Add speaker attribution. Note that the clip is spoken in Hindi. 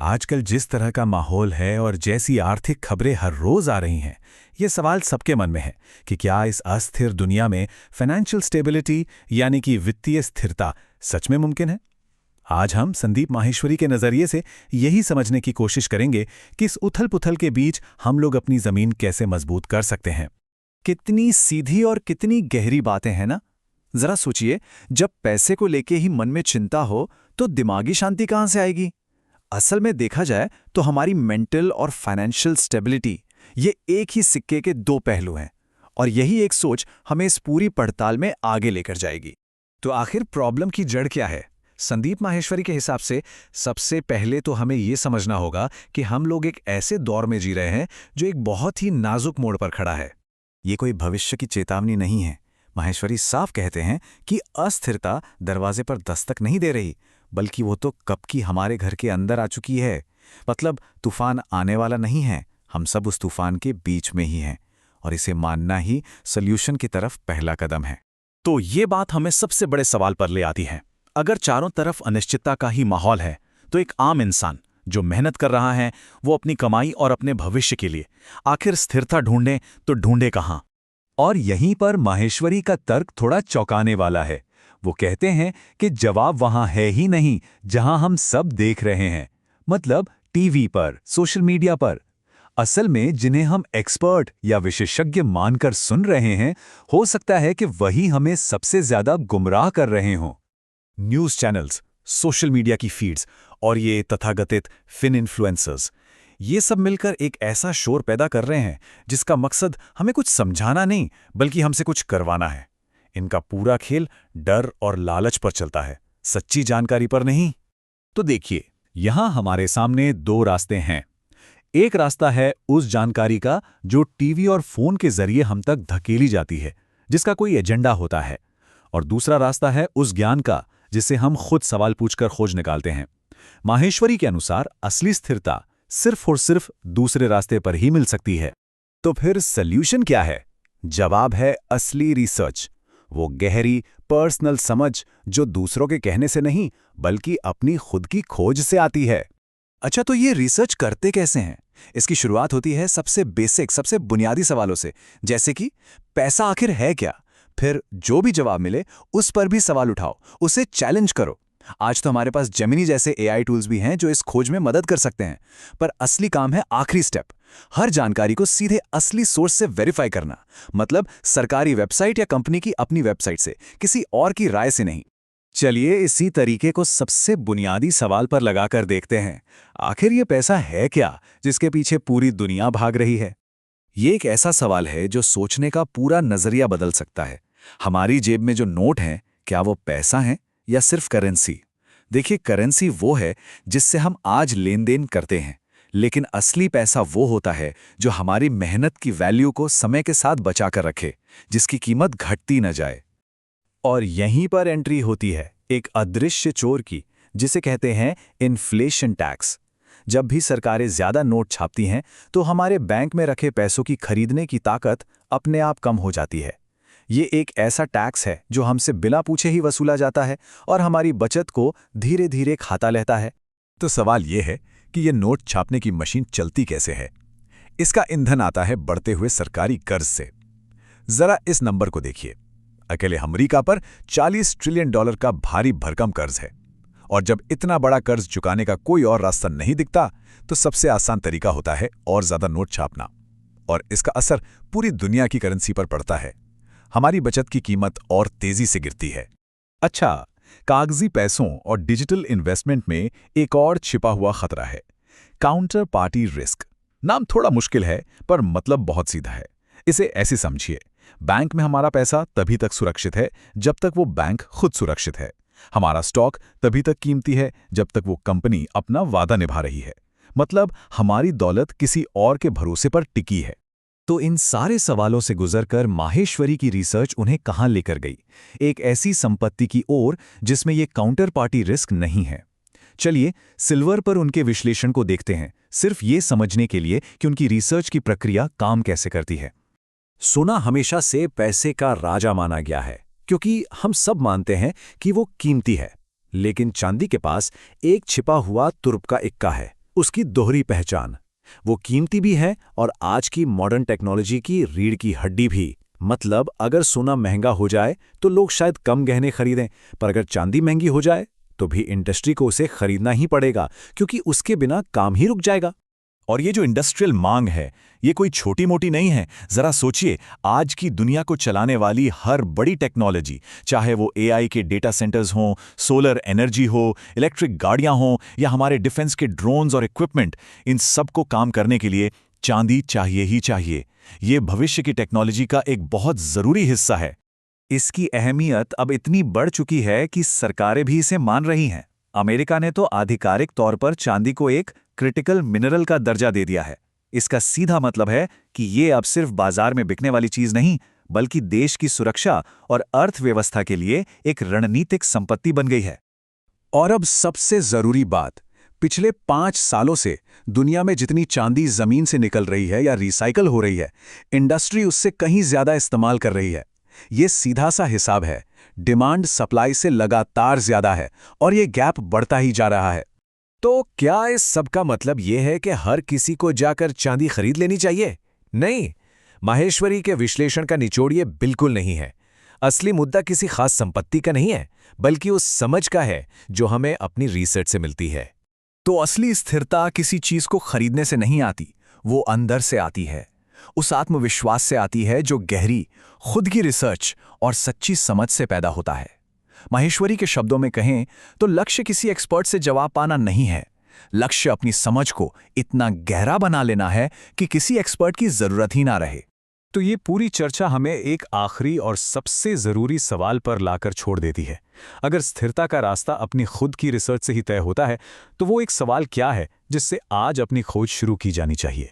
Speaker 1: आजकल जिस तरह का माहौल है और जैसी आर्थिक खबरें हर रोज आ रही हैं, ये सवाल सबके मन में है कि क्या इस अस्थिर दुनिया में फाइनेंशियल स्टेबिलिटी यानी कि वित्तीय स्थिरता सच में मुमकिन है। आज हम संदीप माहेश्वरी के नज़रिए से यही समझने की कोशिश करेंगे कि इस उथल-पुथल के बीच हम लोग अपनी ज़मीन कैसे मजबूत कर सकते हैं।
Speaker 2: कितनी सीधी और कितनी गहरी बातें हैं ना। जरा सोचिए, जब पैसे को लेके ही मन में चिंता हो तो दिमागी शांति कहाँ से आएगी। असल में देखा जाए तो हमारी मेंटल और फाइनेंशियल स्टेबिलिटी ये एक ही सिक्के के दो पहलू हैं, और यही एक सोच हमें इस पूरी पड़ताल में आगे लेकर जाएगी।
Speaker 1: तो आखिर प्रॉब्लम की जड़ क्या है? संदीप माहेश्वरी के हिसाब से सबसे पहले तो हमें ये समझना होगा कि हम लोग एक ऐसे दौर में जी रहे हैं जो एक बहुत ही नाजुक मोड़ पर खड़ा है।
Speaker 2: ये कोई भविष्य की चेतावनी नहीं है। माहेश्वरी साफ कहते हैं कि अस्थिरता दरवाजे पर दस्तक नहीं दे रही, बल्कि वो तो कब की हमारे घर के अंदर आ चुकी है। मतलब तूफान आने वाला नहीं है, हम सब उस तूफान के बीच में ही हैं, और इसे मानना ही सॉल्यूशन की तरफ पहला कदम है।
Speaker 1: तो ये बात हमें सबसे बड़े सवाल पर ले आती है। अगर चारों तरफ अनिश्चितता का ही माहौल है, तो एक आम इंसान जो मेहनत कर रहा है वो अपनी कमाई और अपने भविष्य के लिए आखिर स्थिरता ढूंढे तो ढूंढे कहाँ?
Speaker 3: और यहीं पर माहेश्वरी का तर्क थोड़ा चौंकाने वाला है। वो कहते हैं कि जवाब वहां है ही नहीं जहां हम सब देख रहे हैं, मतलब टीवी पर, सोशल मीडिया पर। असल में जिन्हें हम एक्सपर्ट या विशेषज्ञ मानकर सुन रहे हैं, हो सकता है कि वही हमें सबसे ज्यादा गुमराह कर रहे हों।
Speaker 1: न्यूज़ चैनल्स, सोशल मीडिया की फीड्स और ये तथाकथित फिन इन्फ्लुएंसर्स, ये सब मिलकर एक ऐसा शोर पैदा कर रहे हैं जिसका मकसद हमें कुछ समझाना नहीं बल्कि हमसे कुछ करवाना है। इनका पूरा खेल डर और लालच पर चलता है, सच्ची जानकारी पर नहीं।
Speaker 3: तो देखिए, यहां हमारे सामने दो रास्ते हैं। एक रास्ता है उस जानकारी का जो टीवी और फोन के जरिए हम तक धकेली जाती है, जिसका कोई एजेंडा होता है। और दूसरा रास्ता है उस ज्ञान का जिसे हम खुद सवाल पूछकर खोज निकालते हैं। माहेश्वरी के अनुसार असली स्थिरता सिर्फ और सिर्फ दूसरे रास्ते पर ही मिल सकती है।
Speaker 1: तो फिर सल्यूशन क्या है? जवाब है असली रिसर्च, वो गहरी पर्सनल समझ जो दूसरों के कहने से नहीं बल्कि अपनी खुद की खोज से आती है।
Speaker 2: अच्छा, तो ये रिसर्च करते कैसे हैं? इसकी शुरुआत होती है सबसे बेसिक, सबसे बुनियादी सवालों से, जैसे कि पैसा आखिर है क्या? फिर जो भी जवाब मिले उस पर भी सवाल उठाओ, उसे चैलेंज करो। आज तो हमारे पास जेमिनी जैसे एआई टूल्स भी हैं जो इस खोज में मदद कर सकते हैं। पर असली काम है आखिरी स्टेप, हर जानकारी को सीधे असली सोर्स से वेरीफाई करना। मतलब सरकारी वेबसाइट या कंपनी की अपनी वेबसाइट से, किसी और की राय से नहीं।
Speaker 3: चलिए इसी तरीके को सबसे बुनियादी सवाल पर लगाकर देखते हैं। आखिर ये पैसा है क्या जिसके पीछे पूरी दुनिया भाग रही है?
Speaker 2: ये एक ऐसा सवाल है जो सोचने का पूरा नजरिया बदल सकता है। हमारी जेब में जो नोट हैं, क्या वो पैसा है या सिर्फ करेंसी? देखिए, करेंसी वो है जिससे हम आज लेन देन करते हैं, लेकिन असली पैसा वो होता है जो हमारी मेहनत की वैल्यू को समय के साथ बचा कर रखे, जिसकी कीमत घटती न जाए।
Speaker 3: और यहीं पर एंट्री होती है एक अदृश्य चोर की, जिसे कहते हैं इन्फ्लेशन टैक्स। जब भी सरकारें ज्यादा नोट छापती हैं तो हमारे बैंक में रखे पैसों की खरीदने की ताकत अपने आप कम हो जाती है। ये एक ऐसा टैक्स है जो हमसे बिना पूछे ही वसूला जाता है और हमारी बचत को धीरे धीरे खाता लेता है।
Speaker 1: तो सवाल ये है कि ये नोट छापने की मशीन चलती कैसे है? इसका ईंधन आता है बढ़ते हुए सरकारी कर्ज से। जरा इस नंबर को देखिए। अकेले अमेरिका पर $40 ट्रिलियन का भारी भरकम कर्ज है, और जब इतना बड़ा कर्ज चुकाने का कोई और रास्ता नहीं दिखता तो सबसे आसान तरीका होता है और ज्यादा नोट छापना, और इसका असर पूरी दुनिया की करेंसी पर पड़ता है। हमारी बचत की कीमत और तेजी से गिरती है।
Speaker 3: अच्छा, कागजी पैसों और डिजिटल इन्वेस्टमेंट में एक और छिपा हुआ खतरा है, काउंटर पार्टी रिस्क। नाम थोड़ा मुश्किल है पर मतलब बहुत सीधा है। इसे ऐसे समझिए, बैंक में हमारा पैसा तभी तक सुरक्षित है जब तक वो बैंक खुद सुरक्षित है। हमारा स्टॉक तभी तक कीमती है जब तक वो कंपनी अपना वादा निभा रही है। मतलब हमारी दौलत किसी और के भरोसे पर टिकी है। तो इन सारे सवालों से गुजरकर माहेश्वरी की रिसर्च उन्हें कहां लेकर गई? एक ऐसी संपत्ति की ओर जिसमें ये काउंटर पार्टी रिस्क नहीं है। चलिए सिल्वर पर उनके विश्लेषण को देखते हैं, सिर्फ ये समझने के लिए कि उनकी रिसर्च की प्रक्रिया काम कैसे करती है।
Speaker 1: सोना हमेशा से पैसे का राजा माना गया है क्योंकि हम सब मानते हैं कि वो कीमती है, लेकिन चांदी के पास एक छिपा हुआ तुर्प का इक्का है,
Speaker 2: उसकी दोहरी पहचान। वो कीमती भी है और आज की मॉडर्न टेक्नोलॉजी की रीढ़ की हड्डी भी। मतलब अगर सोना महंगा हो जाए तो लोग शायद कम गहने खरीदें, पर अगर चांदी महंगी हो जाए तो भी इंडस्ट्री को उसे खरीदना ही पड़ेगा, क्योंकि उसके बिना काम ही रुक जाएगा।
Speaker 3: और ये जो इंडस्ट्रियल मांग है, ये कोई छोटी मोटी नहीं है। जरा सोचिए, आज की दुनिया को चलाने वाली हर बड़ी टेक्नोलॉजी, चाहे वो एआई के डेटा सेंटर्स हों, सोलर एनर्जी हो, इलेक्ट्रिक गाड़ियां हों या हमारे डिफेंस के ड्रोन्स और इक्विपमेंट, इन सबको काम करने के लिए चांदी चाहिए ही चाहिए। ये भविष्य की टेक्नोलॉजी का एक बहुत जरूरी हिस्सा है।
Speaker 2: इसकी अहमियत अब इतनी बढ़ चुकी है कि सरकारें भी इसे मान रही हैं। अमेरिका ने तो आधिकारिक तौर पर चांदी को एक क्रिटिकल मिनरल का दर्जा दे दिया है। इसका सीधा मतलब है कि ये अब सिर्फ बाजार में बिकने वाली चीज नहीं, बल्कि देश की सुरक्षा और अर्थव्यवस्था के लिए एक रणनीतिक संपत्ति बन गई है। और अब सबसे जरूरी बात, पिछले 5 सालों से दुनिया में जितनी चांदी जमीन से निकल रही है या रिसाइकल हो रही है, इंडस्ट्री उससे कहीं ज्यादा इस्तेमाल कर रही है। ये सीधा सा हिसाब है, डिमांड सप्लाई से लगातार ज्यादा है और ये गैप बढ़ता ही जा रहा है।
Speaker 4: तो क्या इस सब का मतलब ये है कि हर किसी को जाकर चांदी खरीद लेनी चाहिए? नहीं, माहेश्वरी के विश्लेषण का निचोड़ ये बिल्कुल नहीं है। असली मुद्दा किसी खास संपत्ति का नहीं है, बल्कि उस समझ का है जो हमें अपनी रिसर्च से मिलती है।
Speaker 2: तो असली स्थिरता किसी चीज को खरीदने से नहीं आती, वो अंदर से आती है। उस आत्मविश्वास से आती है जो गहरी, खुद की रिसर्च और सच्ची समझ से पैदा होता है। माहेश्वरी के शब्दों में कहें तो लक्ष्य किसी एक्सपर्ट से जवाब पाना नहीं है। लक्ष्य अपनी समझ को इतना गहरा बना लेना है कि किसी एक्सपर्ट की जरूरत ही ना रहे। तो ये पूरी चर्चा हमें एक आखिरी और सबसे जरूरी सवाल पर लाकर छोड़ देती है। अगर स्थिरता का रास्ता अपनी खुद की रिसर्च से ही तय होता है, तो वो एक सवाल क्या है जिससे आज अपनी खोज शुरू की जानी चाहिए?